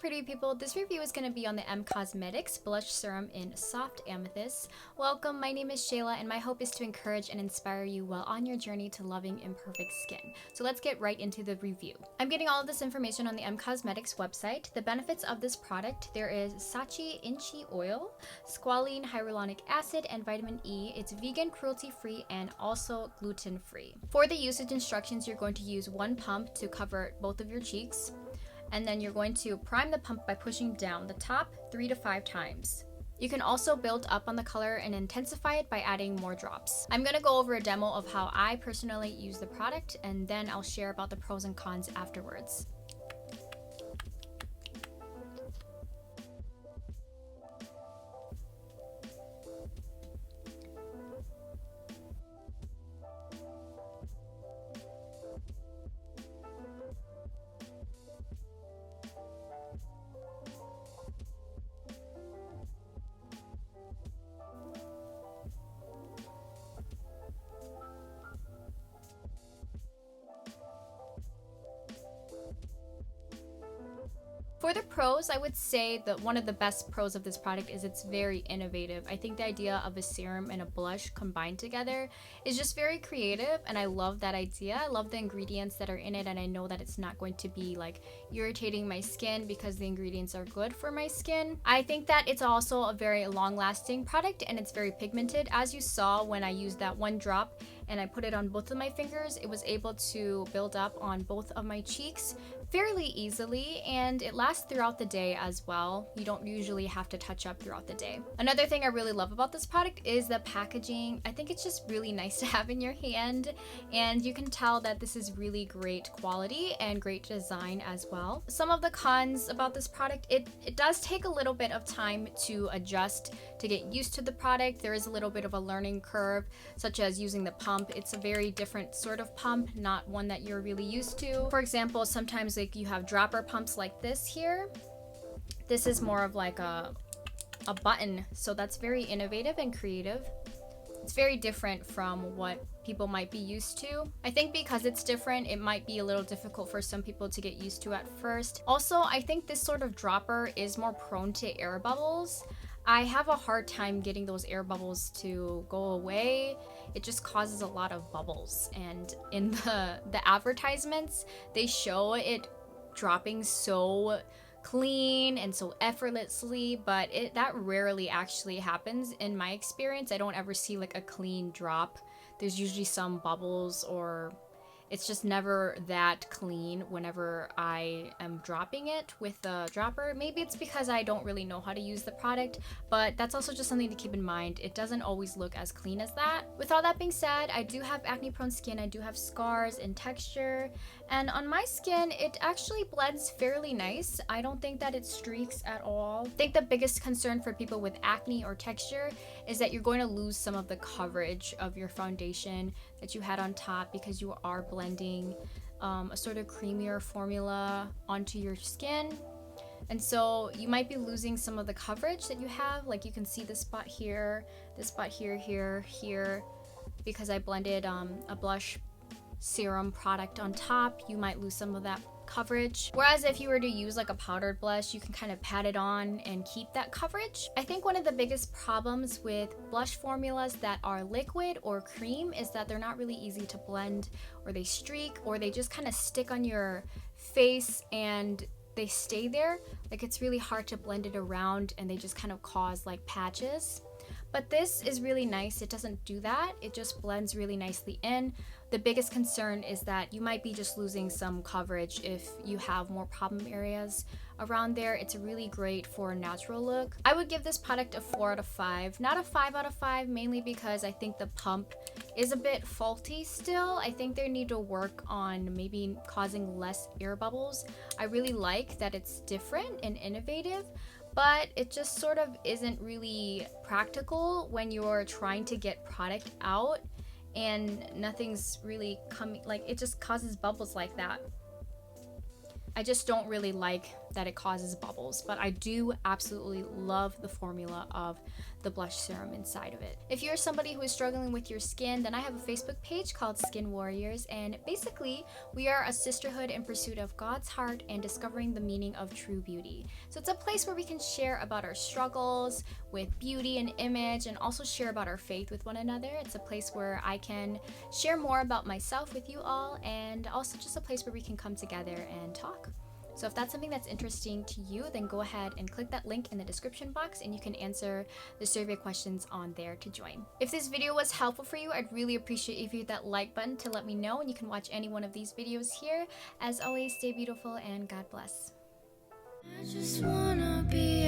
pretty people, this review is going to be on the Cosmetics Blush Serum in Soft Amethyst. Welcome, my name is Shayla and my hope is to encourage and inspire you while on your journey to loving imperfect skin. So let's get right into the review. I'm getting all of this information on the Cosmetics website. The benefits of this product, there is Sachi Inchi Oil, squalene hyaluronic acid, and vitamin E. It's vegan, cruelty-free, and also gluten-free. For the usage instructions, you're going to use one pump to cover both of your cheeks. And then you're going to prime the pump by pushing down the top 3 to 5 times. You can also build up on the color and intensify it by adding more drops. I'm going to go over a demo of how I personally use the product, and then I'll share about the pros and cons afterwards. For the pros, I would say that one of the best pros of this product is it's very innovative. I think the idea of a serum and a blush combined together is just very creative, and I love that idea. I love the ingredients that are in it, and I know that it's not going to be like irritating my skin because the ingredients are good for my skin. I think that it's also a very long-lasting product and it's very pigmented. As you saw when I used that one drop and I put it on both of my fingers, it was able to build up on both of my cheeks fairly easily, and it lasts throughout the day as well. You don't usually have to touch up throughout the day. Another thing I really love about this product is the packaging. I think it's just really nice to have in your hand, and you can tell that this is really great quality and great design as well. Some of the cons about this product, it does take a little bit of time to adjust, to get used to the product. There is a little bit of a learning curve, such as using the pump. It's a very different sort of pump, not one that you're really used to. For example, sometimes like you have dropper pumps like this here. This is more of like a button, so that's very innovative and creative. It's very different from what people might be used to. I think because it's different, it might be a little difficult for some people to get used to at first. Also, I think this sort of dropper is more prone to air bubbles. I have a hard time getting those air bubbles to go away. It just causes a lot of bubbles, and in the advertisements, they show it dropping so clean and so effortlessly, but that rarely actually happens in my experience. I don't ever see like a clean drop. There's usually some bubbles, or it's just never that clean whenever I am dropping it with the dropper. Maybe it's because I don't really know how to use the product, but that's also just something to keep in mind. It doesn't always look as clean as that. With all that being said, I do have acne prone skin. I do have scars and texture, and on my skin, it actually blends fairly nice. I don't think that it streaks at all. I think the biggest concern for people with acne or texture is that you're going to lose some of the coverage of your foundation that you had on top because you are blending a sort of creamier formula onto your skin. And so you might be losing some of the coverage that you have. Like you can see this spot here, here, because I blended a blush serum product on top. You might lose some of that coverage. Whereas if you were to use like a powdered blush, you can kind of pat it on and keep that coverage. I think one of the biggest problems with blush formulas that are liquid or cream is that they're not really easy to blend, or they streak, or they just kind of stick on your face and they stay there. Like it's really hard to blend it around, and they just kind of cause like patches. But this is really nice. It doesn't do that. It just blends really nicely in. The biggest concern is that you might be just losing some coverage if you have more problem areas around there. It's really great for a natural look. I would give this product a 4 out of 5, not a 5 out of 5, mainly because I think the pump is a bit faulty still. I think they need to work on maybe causing less air bubbles. I really like that it's different and innovative, but it just sort of isn't really practical when you're trying to get product out and nothing's really coming. Like it just causes bubbles like that. I just don't really like that it causes bubbles, but I do absolutely love the formula of the blush serum inside of it. If you're somebody who is struggling with your skin, then I have a Facebook page called Skin Warriors, and basically we are a sisterhood in pursuit of God's heart and discovering the meaning of true beauty. So it's a place where we can share about our struggles with beauty and image, and also share about our faith with one another. It's a place where I can share more about myself with you all, and also just a place where we can come together and talk. So if that's something that's interesting to you, then go ahead and click that link in the description box and you can answer the survey questions on there to join. If this video was helpful for you, I'd really appreciate if you hit that like button to let me know, and you can watch any one of these videos here. As always, stay beautiful and God bless. I just wanna be